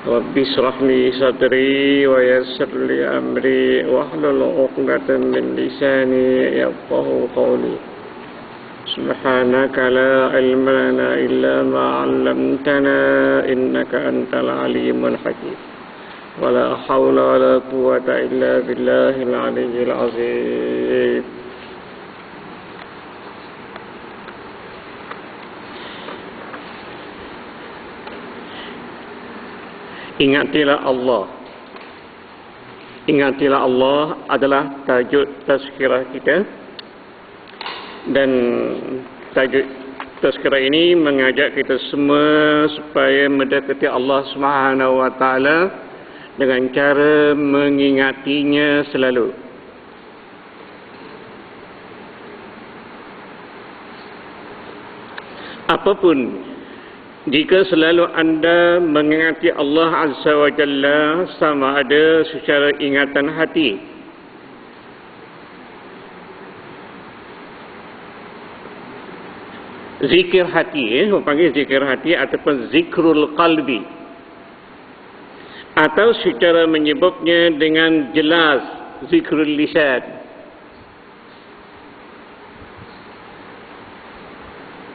رب اشرح لي صدري ويسر لي أمري واحلل عقدة من لساني يفقهوا قولي سبحانك لا علم لنا إلا ما علمتنا إنك أنت العليم الحكيم ولا حول ولا قوة إلا بالله العلي العظيم. Ingatilah Allah. Ingatilah Allah adalah tajuk tazkirah kita. Dan tajuk tazkirah ini mengajak kita semua supaya mendekati Allah Subhanahu wa taala dengan cara mengingatinya selalu. Apapun, jika selalu anda mengingati Allah Azza wa Jalla, sama ada secara ingatan hati, zikir hati, orang panggil zikir hati ataupun zikrul qalbi, atau secara menyebutnya dengan jelas zikrul lisan.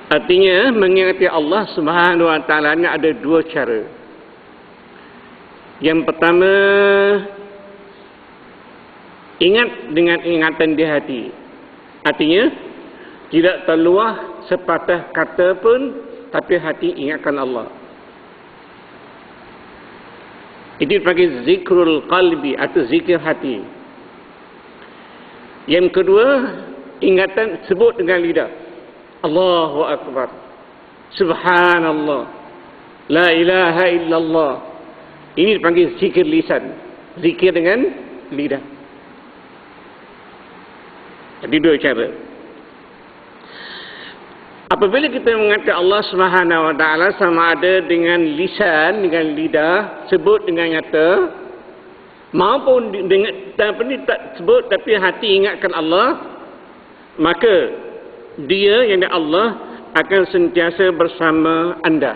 Artinya mengingati Allah Subhanahu wa taala ini ada dua cara. Yang pertama, ingat dengan ingatan di hati. Artinya tidak terluah sepatah kata pun, tapi hati ingatkan Allah. Itu dipanggil zikrul qalbi atau zikir hati. Yang kedua, ingatan sebut dengan lidah. Allahu Akbar, Subhanallah, La ilaha illallah. Ini dipanggil zikir lisan, zikir dengan lidah. Jadi dua cara. Apabila kita mengatakan Allah Subhanahu wa taala sama ada dengan lisan, dengan lidah, sebut dengan nyata, maupun dengan tak sebut tapi hati ingatkan Allah, maka Dia, yang Allah, akan sentiasa bersama anda.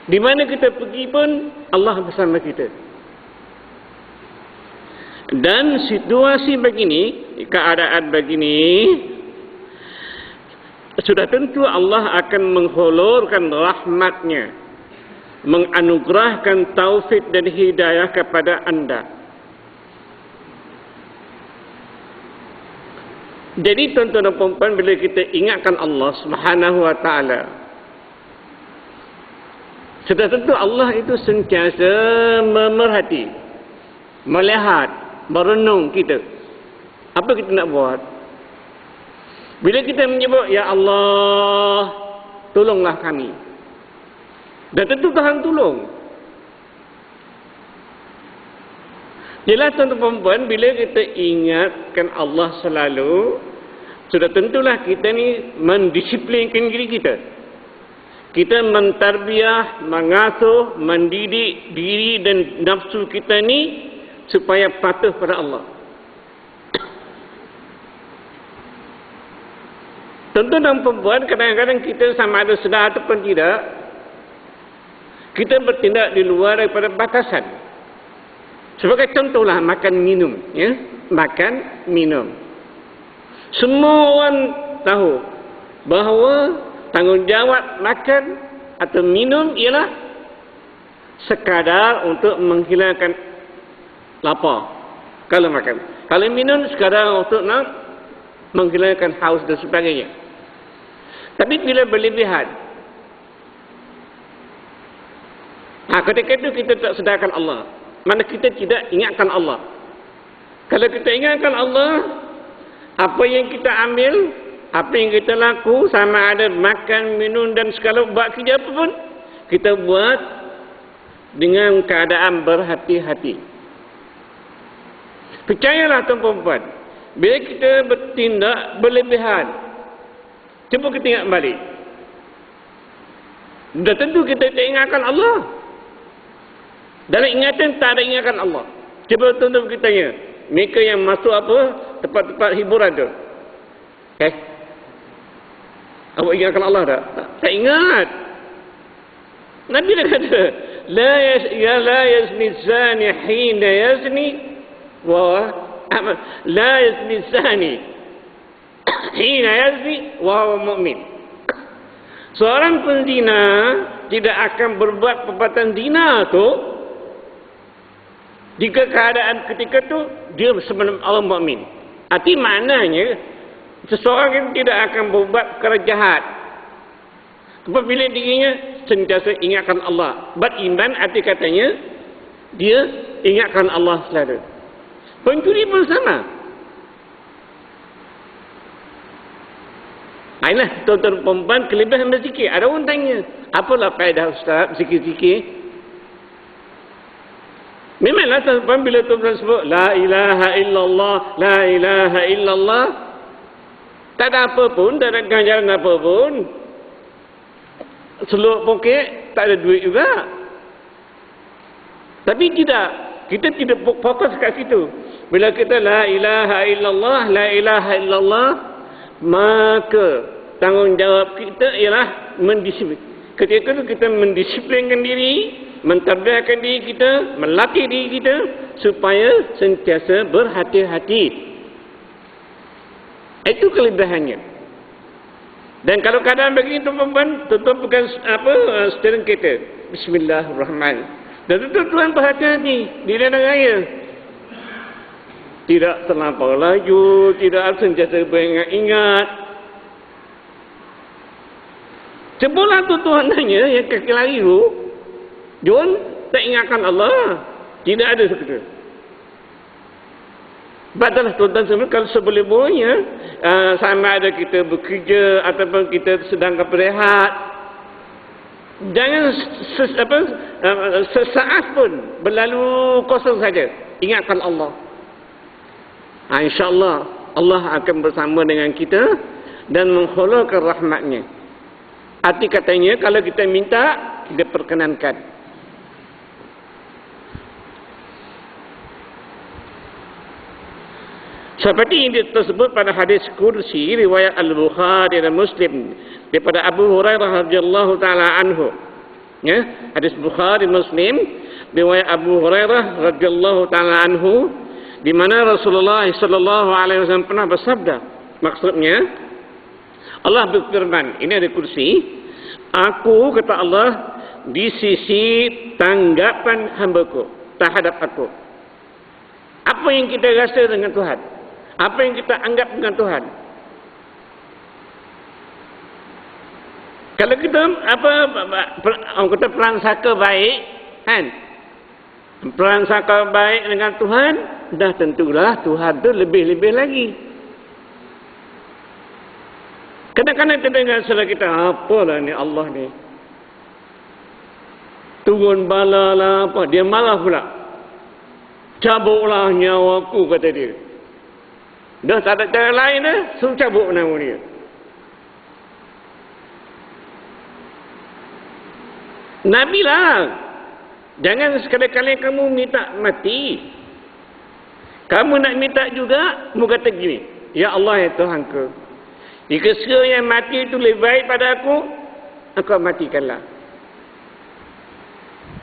Di mana kita pergi pun, Allah bersama kita. Dan situasi begini, keadaan begini, sudah tentu Allah akan menghulurkan rahmatnya, menganugerahkan taufik dan hidayah kepada anda. Jadi tuan-tuan dan puan-puan, bila kita ingatkan Allah Subhanahu wa taala, sudah tentu Allah itu sentiasa memerhati, melihat, merenung kita. Apa kita nak buat? Bila kita menyebut, Ya Allah, tolonglah kami. Dan tentu Tuhan tolong. Jelas tuan-tuan puan, bila kita ingatkan Allah selalu, sudah tentulah kita ni mendisiplinkan diri kita. Kita mentarbiah, mengasuh, mendidik diri dan nafsu kita ni supaya patuh pada Allah. Tentu dan perempuan, kadang-kadang kita sama ada sedar ataupun tidak, kita bertindak di luar daripada batasan. Sebagai contohlah makan minum, ya, makan minum. Semua orang tahu bahawa tanggungjawab makan atau minum ialah sekadar untuk menghilangkan lapar. Kalau makan, kalau minum sekadar untuk nak menghilangkan haus dan sebagainya. Tapi bila berlebihan, ketika itu kita tak sedarkan Allah. Mana kita tidak ingatkan Allah. Kalau kita ingatkan Allah, apa yang kita ambil, apa yang kita laku, sama ada makan, minum dan segala buat kerja apa pun, kita buat dengan keadaan berhati-hati. Percayalah tuan-tuan, bila kita bertindak berlebihan, cuba kita ingat balik. Dah tentu kita tak ingatkan Allah. Dalam ingatan tak ada ingatan Allah. Cuba tuan-tuan kita tanya, mereka yang masuk apa? Tempat-tempat hiburan tu. Awak ingatkan Allah tak? Tak ingat. Nabi dah kata, la yazni zani hina yazni wa la yazni zani hina yazni wa huwa mu'min. Seorang penzina tidak akan berbuat perbuatan zina tu jika keadaan ketika tu dia sebenarnya orang mukmin. Arti maknanya seseorang itu tidak akan berbuat perkara jahat apabila dirinya sentiasa ingatkan Allah. Beriman arti katanya dia ingatkan Allah selalu. Pencuri pun sama. Inilah tuan-tuan perempuan kelebihan berzikir. Ada orang tanya, apalah faedah Ustaz zikir-zikir? Memanglah tuan-tuan bila tuan-tuan sebut la ilaha illallah, la ilaha illallah, tak ada apa pun, tak ada ganjaran apa pun. Seluk pokek, tak ada duit juga. Tapi tidak, kita tidak fokus kat situ. Bila kita la ilaha illallah, la ilaha illallah, maka tanggungjawab kita ialah mendisiplin. Ketika itu kita mendisiplinkan diri, mentarbiyahkan diri kita, melatih diri kita supaya sentiasa berhati-hati. Itu kelebihannya. Dan kalau keadaan begini tuan-tuan, tuan-tuan bukan steering kereta. Bismillahirrahmanirrahim. Dan tuan-tuan berhati-hati di jalan raya. Tidak terlampau laju, tidak sentiasa beringat-ingat. Sebulan tuan-tuan nanya yang kaki lari tu, John tak ingatkan Allah. Tidak ada seperti itu. Padahal tuan-tuan semua kalau sebelum-sebelumnya sama ada kita bekerja ataupun kita sedang berehat, jangan sesaat pun berlalu kosong saja. Ingatkan Allah. InsyaAllah Allah akan bersama dengan kita dan menghulurkan rahmatnya. Arti katanya kalau kita minta, kita perkenankan. Seperti yang tersebut pada hadis kursi riwayat Al-Bukhari dan Muslim daripada Abu Hurairah radhiyallahu taala anhu. Ya, hadis Bukhari Muslim riwayat Abu Hurairah radhiyallahu taala anhu di mana Rasulullah sallallahu alaihi wasallam pernah bersabda. Maksudnya Allah berfirman, ini ada kursi, aku kata Allah di sisi tanggapan hamba-Ku terhadap aku. Apa yang kita rasa dengan Tuhan? Apa yang kita anggap dengan Tuhan? Kalau kita orang kata peransaka baik, kan? Peransaka baik dengan Tuhan, dah tentulah Tuhan tu lebih-lebih lagi. Kadang-kadang kita dengar saudara kita, apalah ni Allah ni. Turun bala lah apa, dia malah pula. Cabuklah nyawaku, kata dia. Dah tak ada cara lain dah, suruh cabuk nyawa dia. Nabi lah. Jangan sekali-kali kamu minta mati. Kamu nak minta juga, mu kata gini, ya Allah ya Tuhanku, jika sekiranya mati itu lebih baik pada aku, engkau matikanlah.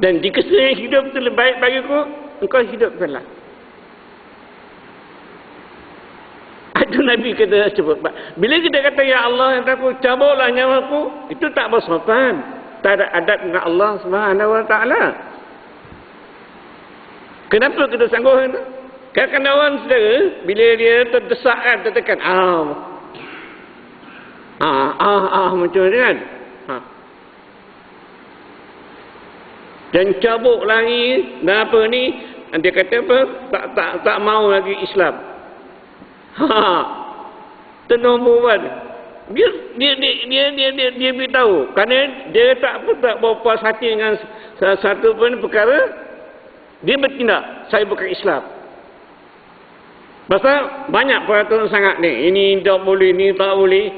Dan jika sekiranya hidup itu lebih baik bagiku, engkau hidupkanlah. Itu Nabi kata sebut. Bila kita kata ya Allah yang aku cabutlah nyawaku, itu tak bersopan. Tak ada adab dengan Allah Subhanahu wa taala. Kenapa kita sanggup itu? Kadang-kadang orang saudara, bila dia terdesak kan, tertekan, macam ni kan. Dan cabuk lagi, dan apa ni, dia kata apa, tak mau lagi Islam. Ternombor kan. Dia beritahu, kerana dia tak berpuas hati dengan satu pun perkara, dia bertindak, saya bukan Islam. Pasal banyak peraturan sangat ni, ini tak boleh, ini tak boleh.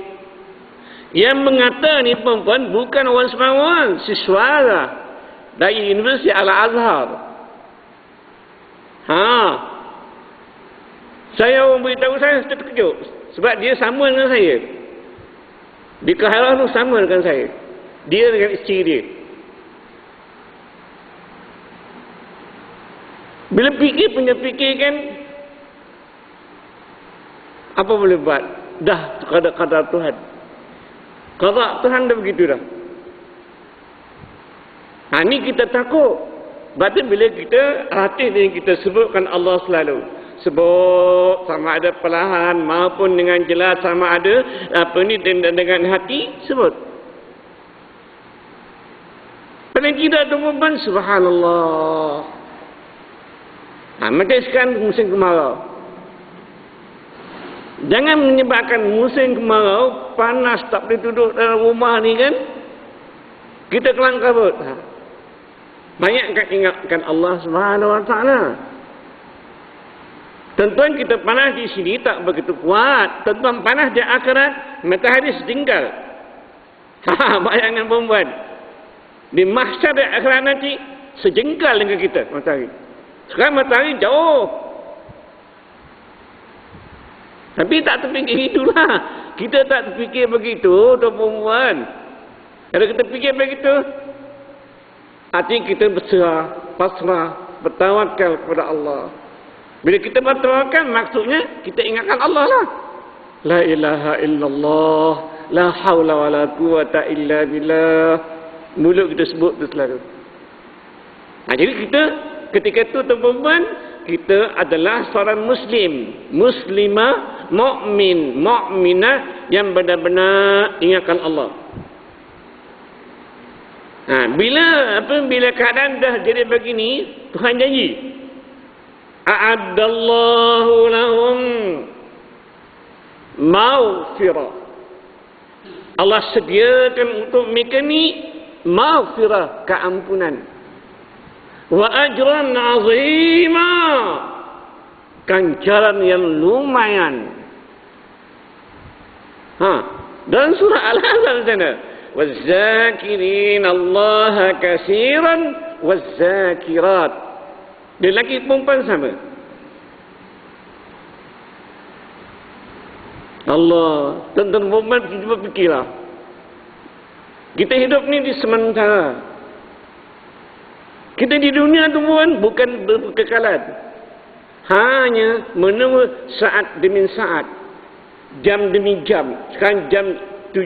Yang mengata ni perempuan bukan orang sembarangan, siswa lah dari Universiti Al-Azhar. Saya orang beritahu saya terkejut sebab dia sama dengan saya. Di Kahirah tu sama dengan saya. Dia dengan isteri dia. Bila punya fikir kan, apa boleh buat? Dah qada Tuhan. Qada Tuhan dah begitu dah. Ini kita takut. Berarti bila kita hati yang kita sebutkan Allah selalu. Sebut sama ada perlahan maupun dengan jelas, sama ada apa ni dengan hati, sebut. Paling tidak teman-teman, subhanallah. Macam sekarang musim kemarau. Jangan menyebabkan musim kemarau, panas tak boleh duduk dalam rumah ni kan. Kita kelang kabut. Banyakkan ingatkan Allah Subhanahu Wa Taala. Tentuan kita panas di sini tak begitu kuat. Tentuan panas di akhirat, matahari setinggal. Bayangkan perempuan. Di mahsyar di akhirat nanti, sejengkal dengan kita matahari. Sekarang matahari jauh. Tapi tak terfikir itulah. Kita tak terfikir begitu, tuan-puan. Kalau kita fikir begitu, artinya kita berserah, pasrah, bertawakal kepada Allah. Bila kita bertawakal, maksudnya kita ingatkan Allah lah. La ilaha illallah, la hawla wa la quwata illa billah. Mulut kita sebut tu selalu. Jadi kita, ketika itu tuan-puan, kita adalah seorang Muslim, Muslimah, mukmin, mukminah yang benar-benar ingatkan Allah. Bila keadaan dah jadi begini, Tuhan janji, a'addallahu lahum maghfirah. Allah sediakan untuk mereka ni maghfirah, keampunan. Wa ajran azima, ganjaran yang lumayan. Dalam surah Al-Ahzab sana, waz-zakirin Allah katsiran waz-zakirat. Dia lelaki perempuan sama. Allah, tuan-tuan perempuan, cuba fikirlah. Kita hidup ni di sementara. Kita di dunia tu pun bukan berkekalan. Hanya menunggu saat demi saat. Jam demi jam. Sekarang jam 7.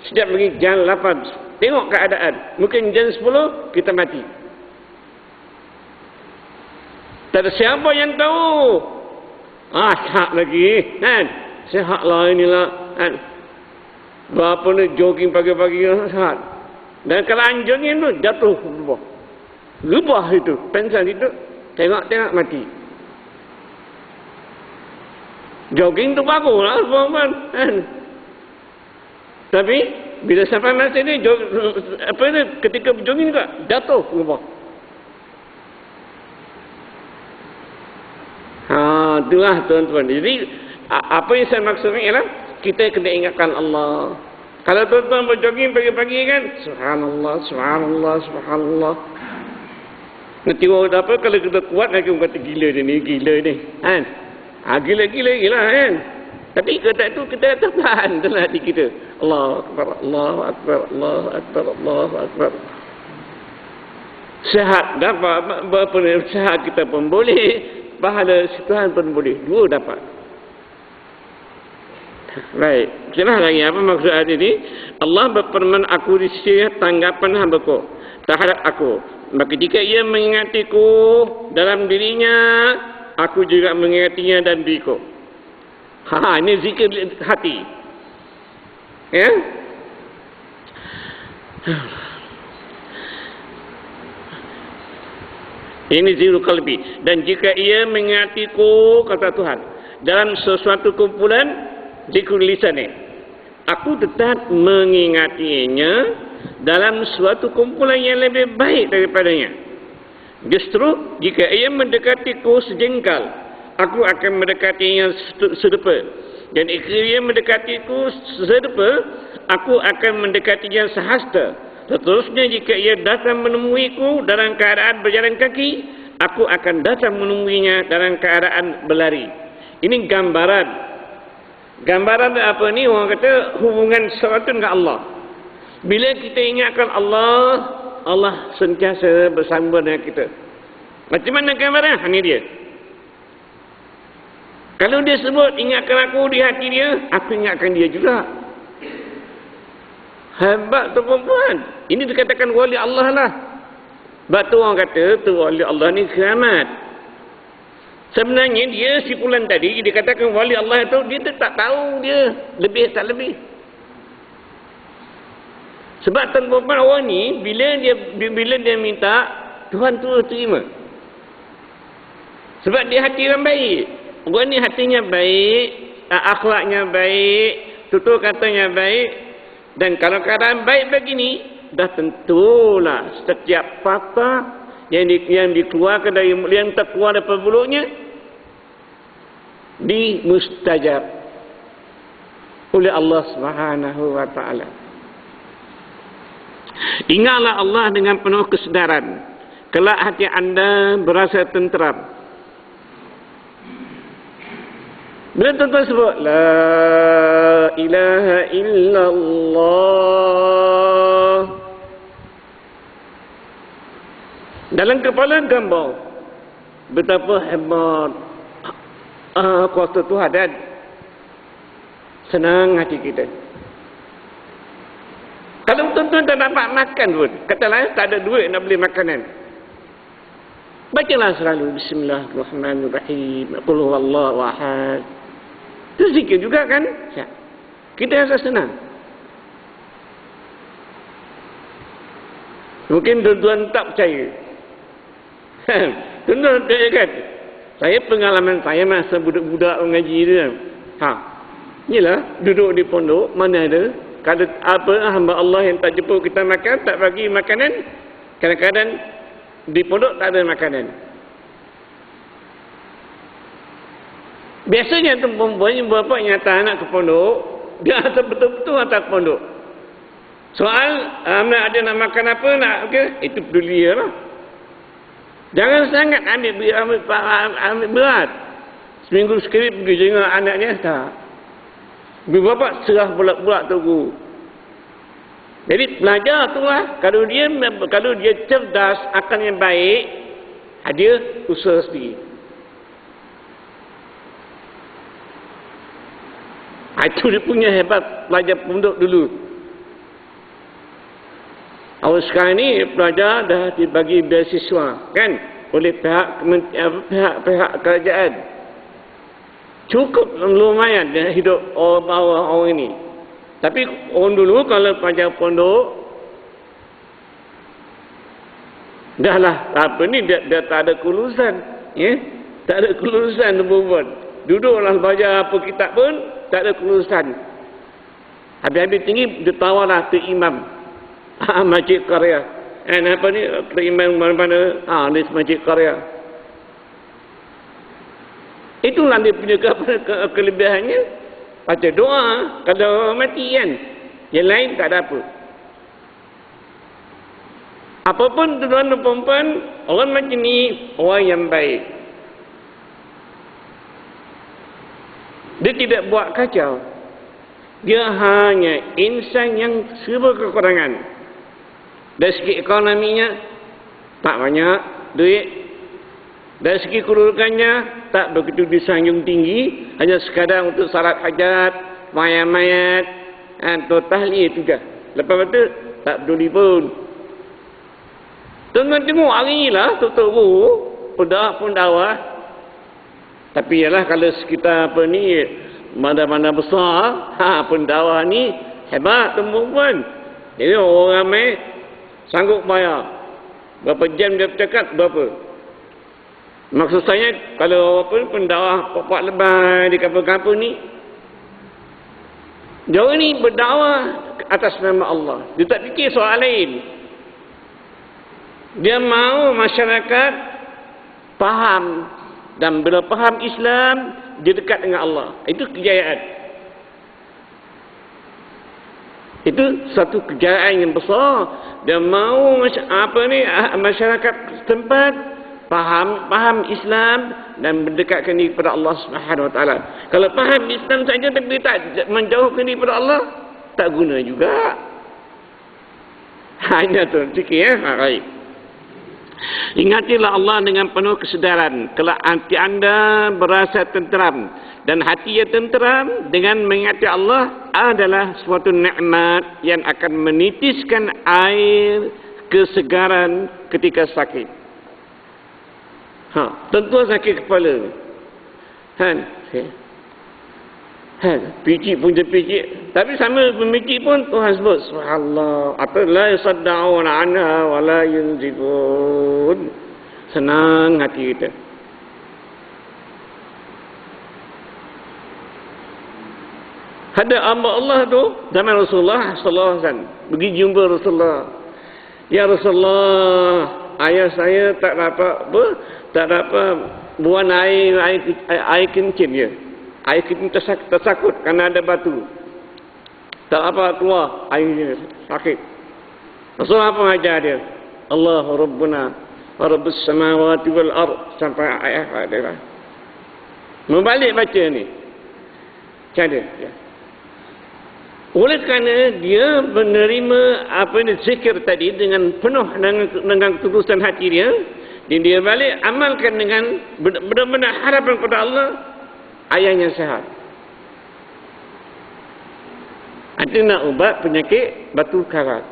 Setiap lagi jam 8. Tengok keadaan. Mungkin jam 10 kita mati. Tak ada siapa yang tahu. Sihat lagi. Kan? Sihat lah inilah. Kan? Berapa ni jogging pagi-pagi. Sihat. Dan kalau anjingnya tu jatuh ke bawah. Lubah itu, pensan itu, tengok-tengok mati. Jogging tu baguslah, puan-puan. Tapi bila sampai masa ni, ketika jogging juga jatuh lubah. Itulah tuan-tuan. Jadi apa yang saya maksudkan ialah kita kena ingatkan Allah. Kalau tuan-tuan berjogging pagi-pagi kan, subhanallah, subhanallah, subhanallah. Nanti orang apa kalau kita kuat lagi orang kata gila dia ni, gila ni. Kan? Gila kan. Tapi kata itu kita tahan dalam hati kita. Allahu akbar, Allahu akbar, Allahu akbar, Allahu akbar. Sehat dapat berapa sehat kita pun boleh, pahala Tuhan pun boleh. Dua dapat. Baik. Jelas lagi apa maksud ayat ini? Allah berfirman, aku risau tanggapan hamba-Ku terhadap aku. Maka jika ia mengingatiku dalam dirinya, aku juga mengingatinya dan diriku. Ini zikir hati. Ya? Ini zikir qalbi. Dan jika ia mengingatiku, kata Tuhan, dalam sesuatu kumpulan, zikir lisani, aku tetap mengingatinya dalam suatu kumpulan yang lebih baik daripadanya. Justru jika ia mendekatiku sejengkal, aku akan mendekatinya serupa. Dan jika ia mendekatiku serupa, aku akan mendekatinya sehasta. Seterusnya jika ia datang menemuiku dalam keadaan berjalan kaki, aku akan datang menemuinya dalam keadaan berlari. Ini gambaran. Gambaran apa ni? Orang kata hubungan sesuatu dengan Allah. Bila kita ingatkan Allah, Allah sentiasa bersama dengan kita. Macam mana gambaran? Ini dia. Kalau dia sebut ingatkan aku di hati dia, aku ingatkan dia juga. Hebat tu perempuan. Ini dikatakan wali Allah lah. Sebab tu orang kata tu wali Allah ni keramat. Sebenarnya dia si fulan tadi dikatakan wali Allah itu dia tak tahu dia lebih tak lebih. Sebab tuan perempuan orang ni bila dia minta Tuhan tu terima. Sebab dia hati yang baik. Orang ni hatinya baik, akhlaknya baik, tutur katanya baik, dan kalau keadaan baik begini, dah tentulah setiap patah yang dikeluarkan dari yang terkeluar daripada mulutnya dimustajab oleh Allah Subhanahu wa taala. Ingatlah Allah dengan penuh kesedaran. Kelak hati anda berasa tenteram. Bila tuan-tuan sebut La ilaha illallah, dalam kepala gambar betapa hebat kuasa Tuhan, dan senang hati kita. Kalau tuan-tuan tak dapat makan pun, kata lain tak ada duit nak beli makanan, bacalah selalu Bismillahirrahmanirrahim, Qul huwallahu ahad. Itu zikir juga kan? Kita rasa senang. Mungkin tuan-tuan tak percaya. Tuan-tuan percaya kan? Saya pengalaman saya masa budak-budak mengaji dia. Inilah duduk di pondok, mana ada kalau apa hamba Allah yang tak jemput kita makan, tak bagi makanan. Kadang-kadang di pondok tak ada makanan. Biasanya tu perempuan yang bapa yang hantar anak ke pondok, dia hantar betul-betul hantar ke pondok. Soal ada nak makan apa, nak itu peduli dia lah. Jangan sangat ambil berat. Seminggu sekali pergi jenguk anaknya, tak. Ibu bapa serah bulat-bulat tunggu. Jadi belajar tu lah. Kalau dia cerdas, akan yang baik, dia usaha sendiri. Itu dia punya hebat pelajar pondok dulu. Awal sekarang ni pelajar dah dibagi beasiswa kan oleh pihak kerajaan. Cukup lumayan dia hidup orang ini. Tapi orang dulu kalau pelajar pondok dah lah apa ni dia tak ada kelulusan, ya? Tak ada kelulusan perempuan. Duduklah belajar apa kitab pun tak ada kelulusan. Habis-habis tinggi ditawarlah tu imam Masjid Karya. Apa ni imam mana-mana ni Masjid Karya. Itulah dia punya kelebihannya. Baca doa kalau mati kan. Yang lain tak ada apa. Apapun tuan dan perempuan, orang macam ni orang yang baik. Dia tidak buat kacau. Dia hanya insan yang serba kekurangan. Dari segi ekonominya tak banyak duit. Dari segi kedudukannya tak begitu disanjung tinggi, hanya sekadar untuk salat hajat, mayat-mayat, atau tahlil itu dah. Lepas itu tak peduli pun. Tuan-tuan tengok hari ni lah tutup pendakwah. Tapi ialah kalau sekitar apa ni mana-mana besar, pendakwah ni hebat perempuan. Jadi orang ramai sanggup bayar. Berapa jam dia bercakap, berapa. Maksud saya kalau apa pendakwah pokok lebay di kampung-kampung ni, dia ni berdakwah atas nama Allah. Dia tak fikir soal lain. Dia mahu masyarakat faham. Dan bila faham Islam, dia dekat dengan Allah. Itu kejayaan. Itu satu kejayaan yang besar. Dia mahu masyarakat setempat faham Islam dan mendekatkan diri kepada Allah Subhanahu Wa Taala. Kalau faham Islam saja tapi tak menjauhkan diri kepada Allah, tak guna juga. Hanya tu fikir ya. Baik. Ingatilah Allah dengan penuh kesedaran. Kelak hati anda berasa tenteram. Dan hati yang tenteram dengan mengingati Allah adalah suatu nikmat yang akan menitiskan air kesegaran ketika sakit. Tentu sakit kepala. Picit pun dia picit. Tapi sama pemicit pun Tuhan sebut subhanallah. Atau la yusadda'una anha wa la yunzifun. Senang hati kita. Ada hamba Allah tu zaman Rasulullah sallallahu alaihi wasallam pergi jumpa Rasulullah. Ya Rasulullah, ayah saya tak dapat buang air kencing dia. Air kencing tersakut kerana ada batu. Tak apa keluar airnya sakit. Rasulullah apa mengajar dia? Allahu Rabbuna wa Rabbus samawati wal ard sampai ayat dia. Membalik baca ni. Cara ya. Oleh kerana dia menerima apa ni zikir tadi dengan penuh dengan ketulusan hati dia, dan dia balik amalkan dengan benar-benar harapan kepada Allah, ayahnya sehat. Itu nak ubat penyakit batu karat.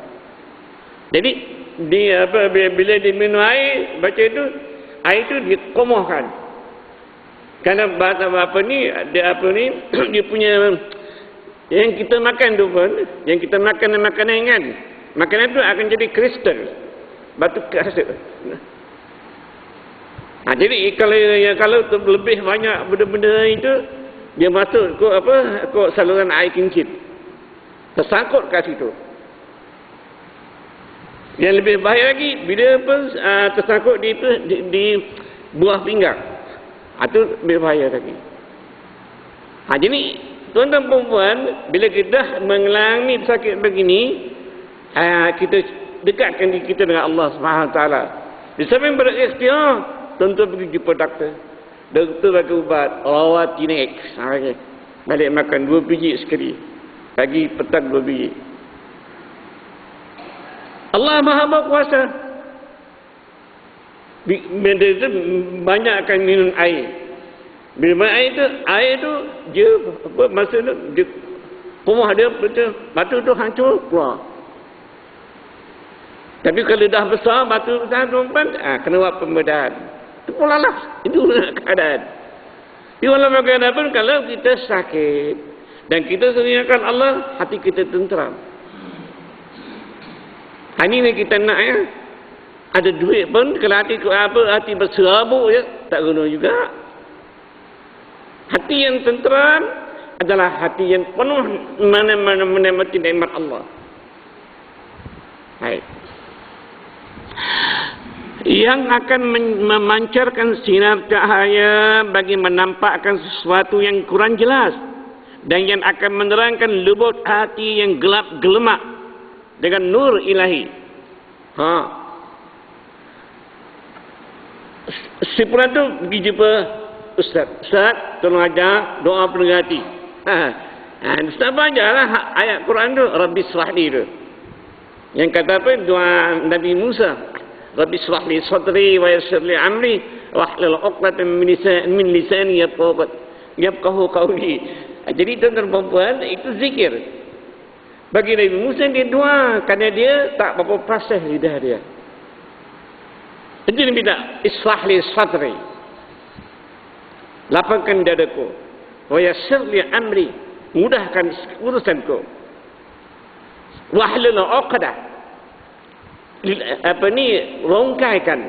Jadi dia bila dia minum air baca itu, air itu dikomohkan. Kerana dia punya yang kita makan tu pun, yang kita makan makanan kan, makanan tu akan jadi kristal, batu kristal. Jadi kalau lebih banyak benda-benda itu, dia masuk ke saluran air kencing, tersangkut kat situ. Yang lebih bahaya lagi bila tersangkut di buah pinggang, itu lebih bahaya lagi. Jadi tuan-tuan perempuan, bila kita mengalami sakit begini, kita dekatkan diri kita dengan Allah SWT. Di samping berikhtiar, tuan-tuan pergi jumpa doktor. Doktor bagi ubat, rawat tinek. Balik makan 2 biji sekali. Pagi, petang 2 biji. Allah Maha Berkuasa. Banyakkan minum air. Bila air tu dia masa tu dia rumah dia betul batu tu hancur keluar. Tapi kalau dah besar batu besar tuan-tuan, kena buat pembedahan. Itu pula lah, itu keadaan. Di dalam keadaan pun kalau kita sakit dan kita seringakan Allah, hati kita tenteram. Ini kita nak ya. Ada duit pun kalau hati berserabut ya, tak guna juga. Hati yang tenteram adalah hati yang penuh menikmati nikmat Allah. Baik. Yang akan memancarkan sinar cahaya bagi menampakkan sesuatu yang kurang jelas, dan yang akan menerangkan lubuk hati yang gelap gelemak dengan nur ilahi. Si pulang tu pergi jumpa Ustaz, tolong ajar doa pendengar hati. Ustaz bacalah ayat Quran tu, Rabbi shrahli tu. Yang kata apa? Doa Nabi Musa. Rabbi shrahli sadri wa yassir li amri wahlul 'uqdatam min lisani yafqahu qawli. Jadi tuan-tuan perempuan, itu zikir. Bagi Nabi Musa dia doa kerana dia tak berapa fasih lidah dia. Itu yang minta ishrahli sadri. Lapangkan dadaku, wa yassir li amri, mudahkan urusanku, wahlul 'uqdah, rongkaikan,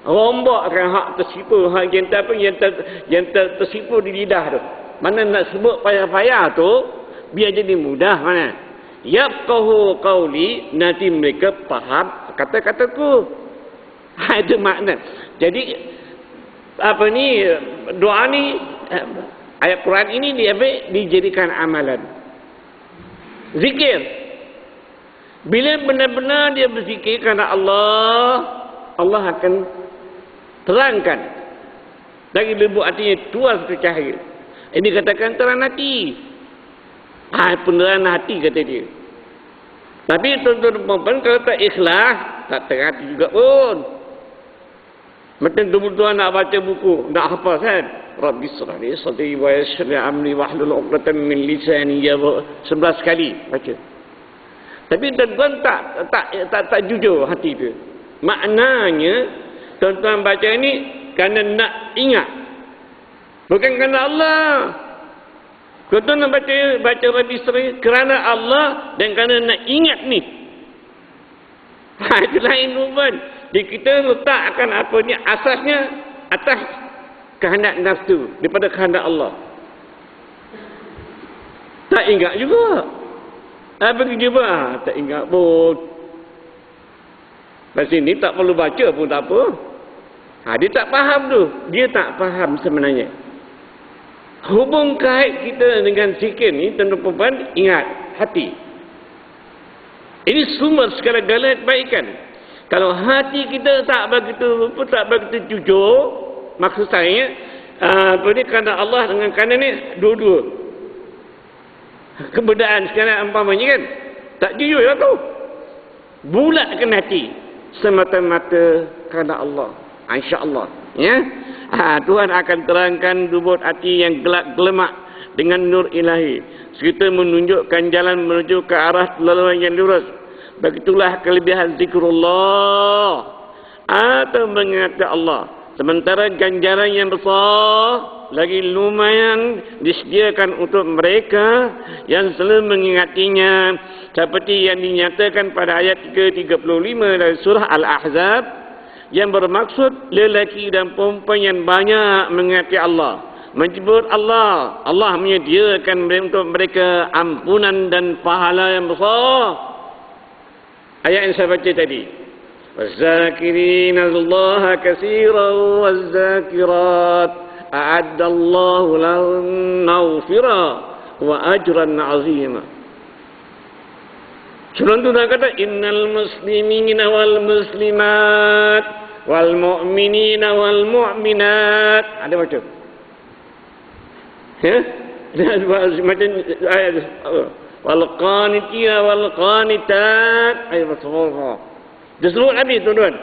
rombakkan hak tersipu, hak yang tersipu di lidah tu. Mana nak sebut payah-payah tu biar jadi mudah mana. Yafqahu qawli, nanti mereka faham kata-kataku. Itu makna. Jadi doa ni, ayat Quran ini dijadikan amalan. Zikir. Bila benar-benar dia berzikir kerana Allah, Allah akan terangkan dari lubuk hatinya tuas ke cahaya. Ini katakan terang hati. Penerangan hati kata dia. Tapi tuan-tuan perempuan kalau tak ikhlas, tak terang hati juga pun. Macam tuan nak baca buku, nak hafal kan? Rabbi shrah li sadri wa yassir li amri wahlul 'uqdatam min lisani 11 kali baca. Tapi tuan tak jujur hati tu. Maknanya tuan baca ni kerana nak ingat. Bukan kerana Allah. Tuan nak baca Rabbi shrah kerana Allah dan kerana nak ingat ni. Itu lain rupan. Jadi kita letakkan apa ni asasnya atas kehendak nafsu daripada kehendak Allah. Tak ingat juga. Apa kerja bah? Tak ingat pun. Lepas ini tak perlu baca pun tak apa. Dia tak faham tu. Dia tak faham sebenarnya. Hubung kait kita dengan zikir ni, tuan-tuan ingat hati. Ini sumber segala-galanya kebaikan. Kalau hati kita tak begitu jujur, maksud saya, kerana Allah dengan kerana ni dua-dua. Kebedaan sekarang umpamanya kan, tak jujur lah tu. Bulatkan hati semata-mata kerana Allah. InsyaAllah. Ya? Tuhan akan terangkan lubuk hati yang gelap gelemak dengan nur ilahi. Serta menunjukkan jalan menuju ke arah laluan yang lurus. Begitulah kelebihan zikrullah atau mengingat Allah. Sementara ganjaran yang besar lagi lumayan disediakan untuk mereka yang selalu mengingatinya, seperti yang dinyatakan pada ayat 35 dari surah Al-Ahzab yang bermaksud lelaki dan perempuan yang banyak mengingati Allah, menyebut Allah. Allah menyediakan untuk mereka ampunan dan pahala yang besar. Ayat yang saya baca tadi. Waz-zakirina Allaha katsiran waz-zakirat a'adda Allahu lahum maghfirah wa ajran 'azima. Sebelum tu dah kata innal muslimina wal muslimat wal mu'minina wal mu'minat. Ada baca. Ya? Macam ayat wal qanitina wal qanitat. Ayo Rasulullah. Dia sebut habis tuan-tuan.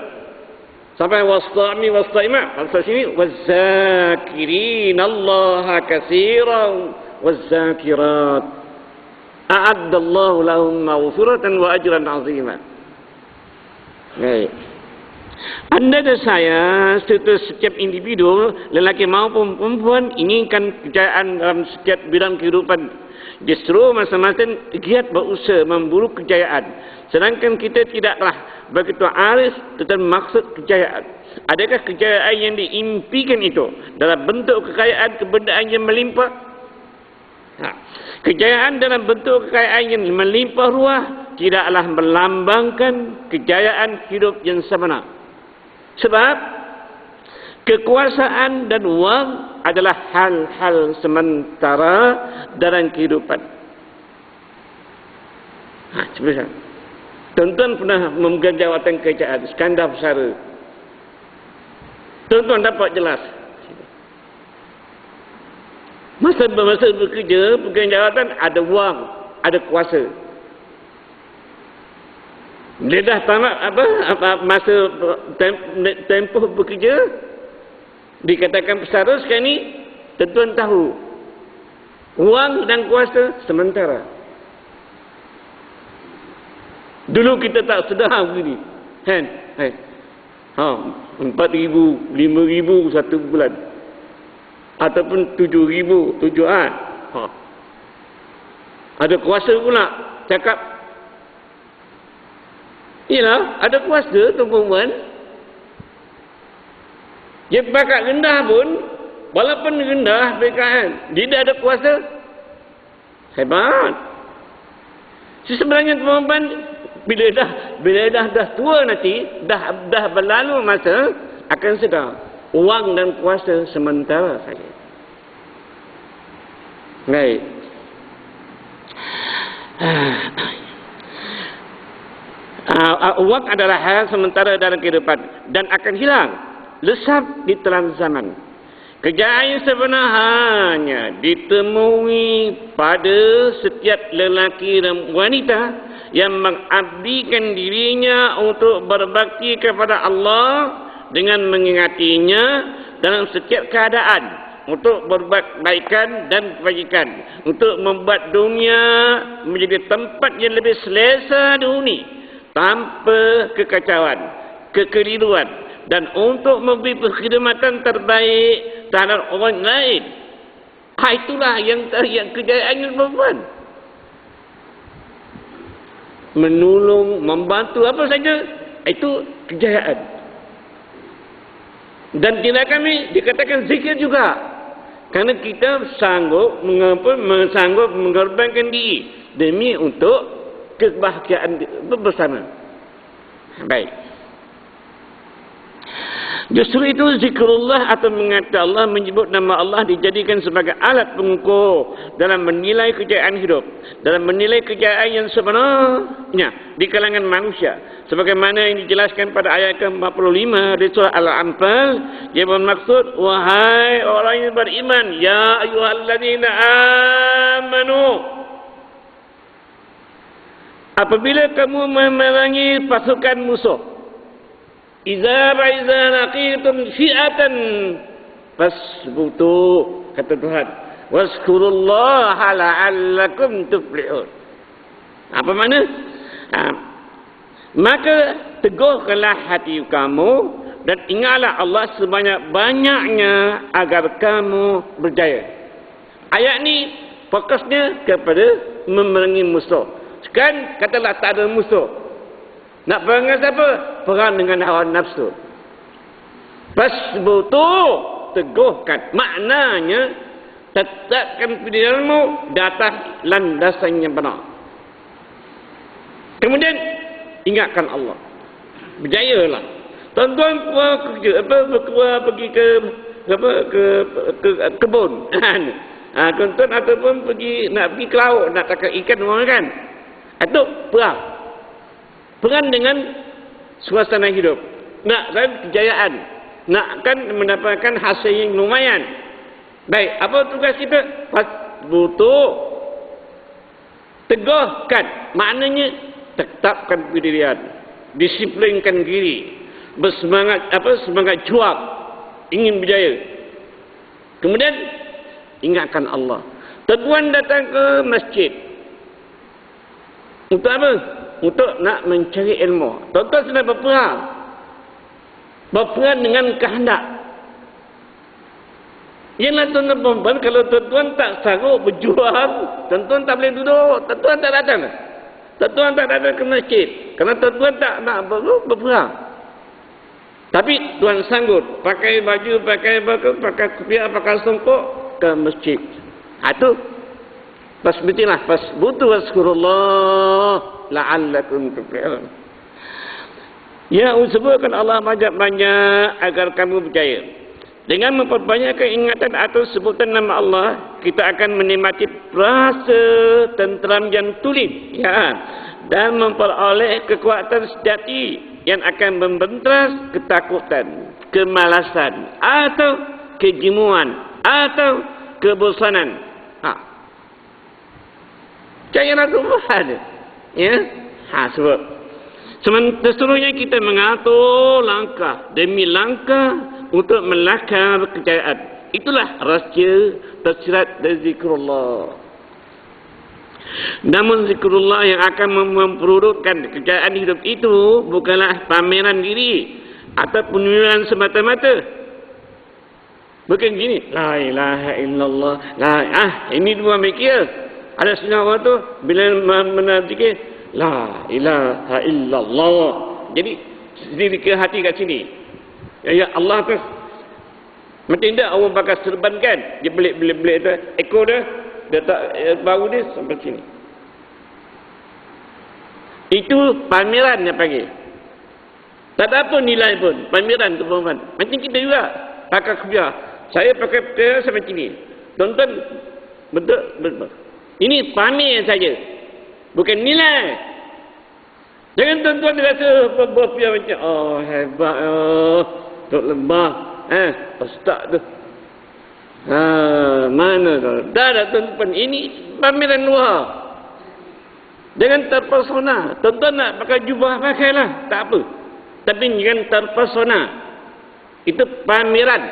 Sampai wasta'mi wasta'ima. Maksud sini waz-zakirin Allah katsiran waz-zakirat a'adda Allah lahum maghfiratan wa ajran 'azima. Baik. Anda dan saya, setiap individu, lelaki maupun perempuan, inginkan kejayaan dalam setiap bidang kehidupan. Justru masing-masing giat berusaha memburu kejayaan. Sedangkan kita tidaklah begitu arif tentang maksud kejayaan. Adakah kejayaan yang diimpikan itu dalam bentuk kekayaan kebendaan yang melimpah? Kejayaan dalam bentuk kekayaan yang melimpah ruah tidaklah melambangkan kejayaan hidup yang sebenar. Sebab kekuasaan dan wang adalah hal-hal sementara dalam kehidupan. Sebenarnya, tuan-tuan pernah memegang jawatan kerajaan, skandal besar. Tuan-tuan dapat jelas. Masa bekerja, pegang jawatan, ada wang, ada kuasa. Dia dah tamat masa tempoh bekerja, dikatakan pesara sekarang ni, tuan-tuan tahu wang dan kuasa sementara. Dulu kita tak sedar begini kan, 4,000, 5,000 satu bulan, ataupun 7,000 tujuan. Ada kuasa pula cakap, ialah ada kuasa tuan-tuan. Dia bakat rendah pun, walaupun rendah BKN, dia dah ada kuasa. Hebat. Sebenarnya tuan-tuan, bila dah tua nanti, dah berlalu masa, akan sedar wang dan kuasa sementara saja. Baik. Wang adalah hal sementara dalam kehidupan dan akan hilang, lesap di telan zaman. Kejayaan sebenarnya ditemui pada setiap lelaki dan wanita yang mengabdikan dirinya untuk berbakti kepada Allah dengan mengingatinya dalam setiap keadaan, untuk berbuat kebaikan dan kebajikan, untuk membuat dunia menjadi tempat yang lebih selesa dihuni tanpa kekacauan, kekeliruan, dan untuk memberi perkhidmatan terbaik terhadap orang lain. Itulah yang kejayaan perempuan. Menolong, membantu, apa saja, itu kejayaan. Dan tidak kami dikatakan zikir juga. Karena kita sanggup mengorbankan diri demi untuk kebahagiaan bersama. Baik. Justru itu zikrullah atau mengingat Allah, menyebut nama Allah dijadikan sebagai alat pengukur dalam menilai kejayaan hidup, dalam menilai kejayaan yang sebenarnya di kalangan manusia. Sebagaimana yang dijelaskan pada ayat ke-45 di surah Al-Anfal, yang bermaksud, wahai orang yang beriman, ya ayyuhalladzina amanu, apabila kamu memerangi pasukan musuh, Iza laqitum fi'atan fasbutu, kata Tuhan, wazkurullaha la'allakum tuflihun. Apa makna? Maka teguhkanlah hati kamu dan ingatlah Allah sebanyak-banyaknya agar kamu berjaya. Ayat ni fokusnya kepada memerangi musuh. Sekarang katalah tak ada musuh. Nak perang dengan siapa? Perang dengan hawa nafsu. Fasbutu, teguhkan. Maknanya, tetapkan pilihanmu di atas landasan yang benar. Kemudian, ingatkan Allah. Berjayalah. Tuan-tuan pergi ke kebun. Tuan-tuan ataupun nak pergi ke laut, nak tangkap ikan orang kan. Itu perang. Perang dengan suasana hidup. Nak kan kejayaan. Nak kan mendapatkan hasil yang lumayan. Baik, apa tugas kita? Butuh teguhkan. Maknanya tetapkan pendirian, disiplinkan diri, semangat juang, ingin berjaya. Kemudian ingatkan Allah. Tuan datang ke masjid. Untuk apa? Untuk nak mencari ilmu. Tuan-tuan sedang berperang. Berperang dengan kehendak. Ialah tuan-tuan perempuan, kalau tuan-tuan tak sanggup berjuang, tuan-tuan tak boleh duduk, tuan-tuan tak datang. Tuan-tuan tak datang ke masjid. Kerana tuan-tuan tak nak berperang. Tapi tuan sanggup pakai baju, pakai kopiah, pakai songkok ke masjid. Itu pasbutilah, pasbutu waskurullah la'allakum tuflihun. Ya, sebutkan Allah banyak-banyak agar kamu berjaya. Dengan memperbanyakkan ingatan atau sebutan nama Allah, kita akan menikmati rasa tenteram yang tulen, ya, dan memperoleh kekuatan sejati yang akan membenteras ketakutan, kemalasan, atau kejemuan, atau kebosanan. Jangan Tuhan. Ya, sebab seterusnya kita mengatur langkah demi langkah untuk melakar kejayaan. Itulah rahsia tersirat dari zikrullah. Namun zikrullah yang akan memperurutkan kejayaan hidup itu bukanlah pameran diri atau penunian semata-mata. Bukan gini, la ilaha illallah, ini dua mikir. Ada setengah orang tu bila menazikir la ilaha illallah. Jadi sendiri ke hati kat sini. Ya Allah tu. Macam tak orang pakai serban kan? Dia belik-belik tu ekor dia tak bau dia sampai sini. Itu pameran yang panggil. Tak ada apa nilai pun. Pameran tu perempuan. Macam kita juga pakai kopiah. Saya pakai kopiah sampai sini. Tonton betul. Ini pamer saja. Bukan nilai. Jangan tuan-tuan rasa berpiar macam, oh hebat, Tok Lembah, Ustaz tu. Mana tu? Dah tuan-tuan. Ini pameran luar. Jangan terpesona. Tuan-tuan nak pakai jubah, pakailah. Tak apa. Tapi jangan terpesona. Itu pameran.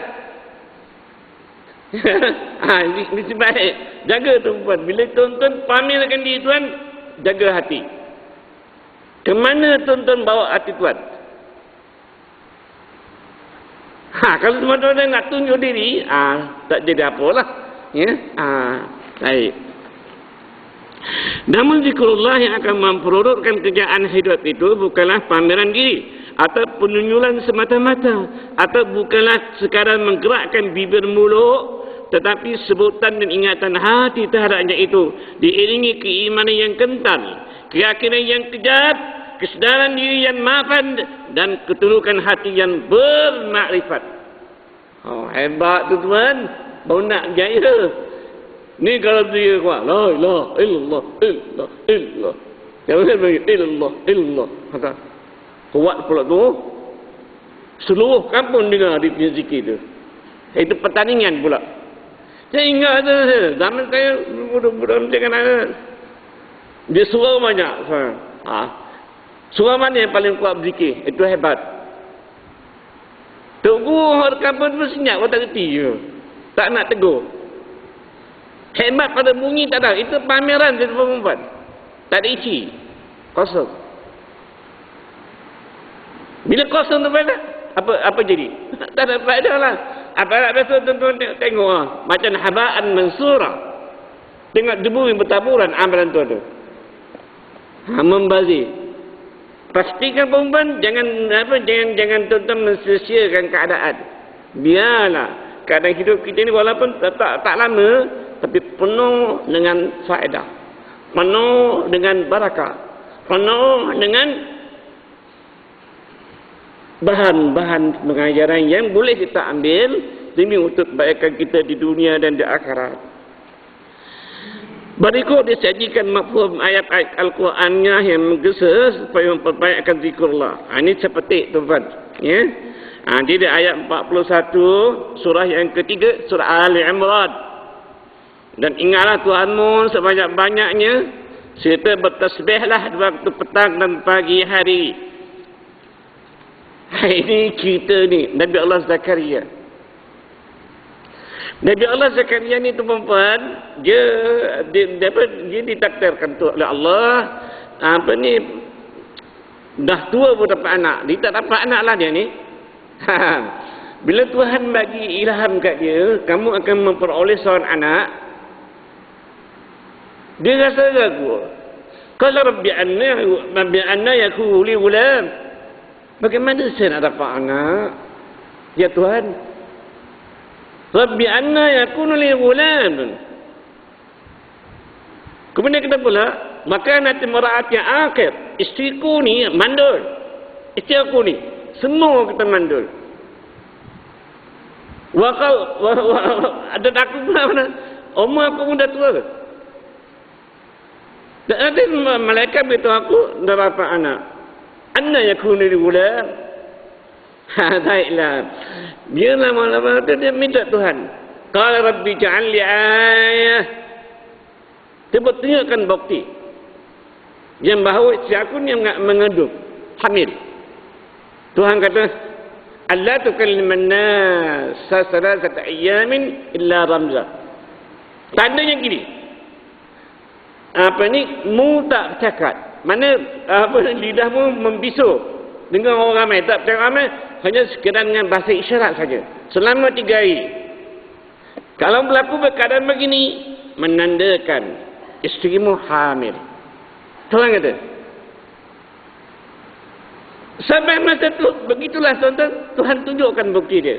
Ini sebaik. Jaga tuan-tuan. Bila tuan-tuan pamerkan diri tuan, jaga hati. Kemana tuan-tuan bawa hati tuan? Kalau tuan-tuan nak tunjuk diri, tak jadi apalah. Ya? Baik. Namun zikrullah yang akan memperurutkan kejayaan hidup itu bukanlah pameran diri atau penunjulan semata-mata, atau bukanlah sekadar menggerakkan bibir mulut, tetapi sebutan dan ingatan hati terhadapnya itu diiringi keimanan yang kental, keyakinan yang kejat, kesedaran diri yang mapan, dan ketulukan hati yang bermakrifat. Hebat tu tuan, baru nak jaya. Ni kalau dia kuat, la ilaha illallah, illallah, illallah. Jangan bagi illallah, illallah. Kata kuat pula tu. Seluruh kampung dengar dia punya zikir tu. Itu pertandingan pula. Saya ingat tu, zaman saya budak-budak macam mana. Dia surau banyak. Surau mana yang paling kuat berzikir? Itu hebat. Tegur orang kampung tu senyap, orang tak kerti je. Tak nak tegur. Hebat pada bunyi tak ada. Itu pameran dari perempuan. Tak ada isi. Kosong. Bila kosong tu apa jadi? Tak ada faedah lah. Apa biasa tuan-tuan tengok macam habaan mansura. Tengok debu yang bertaburan amalan tu tu. Membazir. Pastikan perempuan jangan tuan-tuan mensia-siakan keadaan. Biarlah keadaan hidup kita ni walaupun tak lama, tapi penuh dengan faedah, penuh dengan barakah, penuh dengan bahan-bahan pengajaran yang boleh kita ambil demi untuk kebaikan kita di dunia dan di akhirat. Berikut disajikan mafhum ayat-ayat Al-Qurannya yang menggesa supaya memperbaikkan zikrullah. Ini seperti tuan-tuan. Ya? Di ayat 41 surah yang ketiga, surah Ali Imran. Dan ingatlah Tuhanmu sebanyak-banyaknya, serta bertasbihlah di waktu petang dan pagi hari. Ini kita ni, Nabi Allah Zakaria. Nabi Allah Zakaria ni perempuan, dia ditakdirkan tu oleh Allah, dah tua pun dapat anak. Dia tak dapat anak lah dia ni. Bila Tuhan bagi ilham kat dia, kamu akan memperoleh seorang anak, dia rasa ragu. Qala rabbi anna yakunu li ghulam. Bagaimana saya nak dapat anak? Ya Tuhan, rabbi anna yakunu li ghulam. Kemudian kita pula, maka nanti meraat yang akhir, istriku ni mandul. Isteri aku ni semua kita mandul. Ada aku pula mana? Umur aku pun dah tua. Dan ada malaikat beritahu aku dah dapat anak. Anna yakunu li ghulam. Baiklah. Dia lama-lama tu dia minta Tuhan. Qala rabbi ja'al li ayah. Dia tunjukkan bukti yang bahawa isteri aku ni mengandung, hamil. Tuhan kata, Allah tukalliman nas salasata ayyamin illa ramza. Tandanya gini. Mu tak bercakap. Mana lidahmu membisu dengan orang ramai, tak bercakap ramai, hanya sekadar dengan bahasa isyarat saja. Selama 3 hari. Kalau berlaku berkeadaan begini, menandakan isterimu hamil. Tuhan kata. Sampai masa tu, begitulah tuan-tuan, Tuhan tunjukkan bukti dia.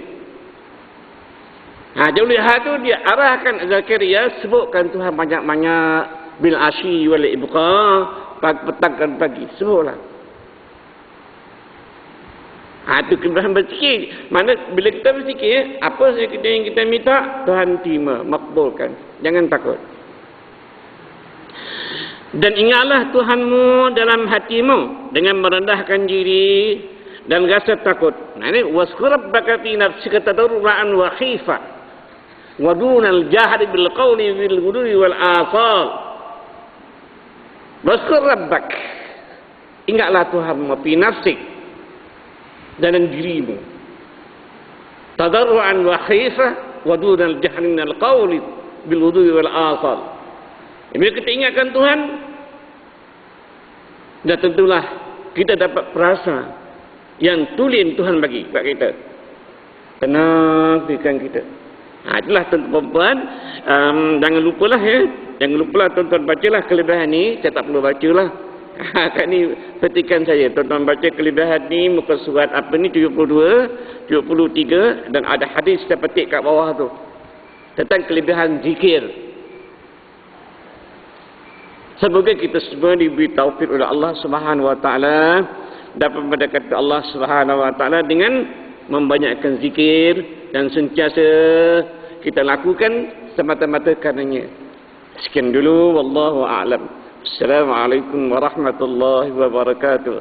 Jadi lihat tu dia arahkan Zakaria, sebutkan Tuhan banyak-banyak bil asyi wal ibqa, petang dan pagi, sebutlah. Itu kita berfikir. Mana bila kita berfikir, apa saja yang kita minta, Tuhan terima, makbulkan. Jangan takut. Dan ingatlah Tuhanmu dalam hatimu dengan merendahkan diri dan rasa takut. Nah ini waskur rabbaka fi nafsika tadarruan wa khifa wa dunal jahri bil qawli bil ghudwi wal asal. Waskur rabbak. Ingatlah Tuhanmu fi nafsik dalam dirimu. tadarruan wa khifah wa dunal jahri minal qawli bil wudu'i wal asal. Bila kita ingatkan Tuhan, dan tentulah kita dapat perasa yang tulen Tuhan bagi kepada kita. Tenang pikiran kita. Itulah tuan-tuan, jangan lupalah ya. Jangan lupalah tuan-tuan bacalah kelebihan ni. Saya tak perlu bacalah. Kat ni petikan saya. Tuan-tuan baca kelebihan ni muka surat apa ni 72, 73 dan ada hadis saya petik kat bawah tu. Tentang kelebihan zikir. Semoga kita semua diberi taufik oleh Allah Subhanahu wa taala dapat mendekati Allah Subhanahu wa taala dengan membanyakkan zikir dan sentiasa kita lakukan semata-mata karenanya. Sekian dulu, wallahu a'lam. Assalamualaikum warahmatullahi wabarakatuh.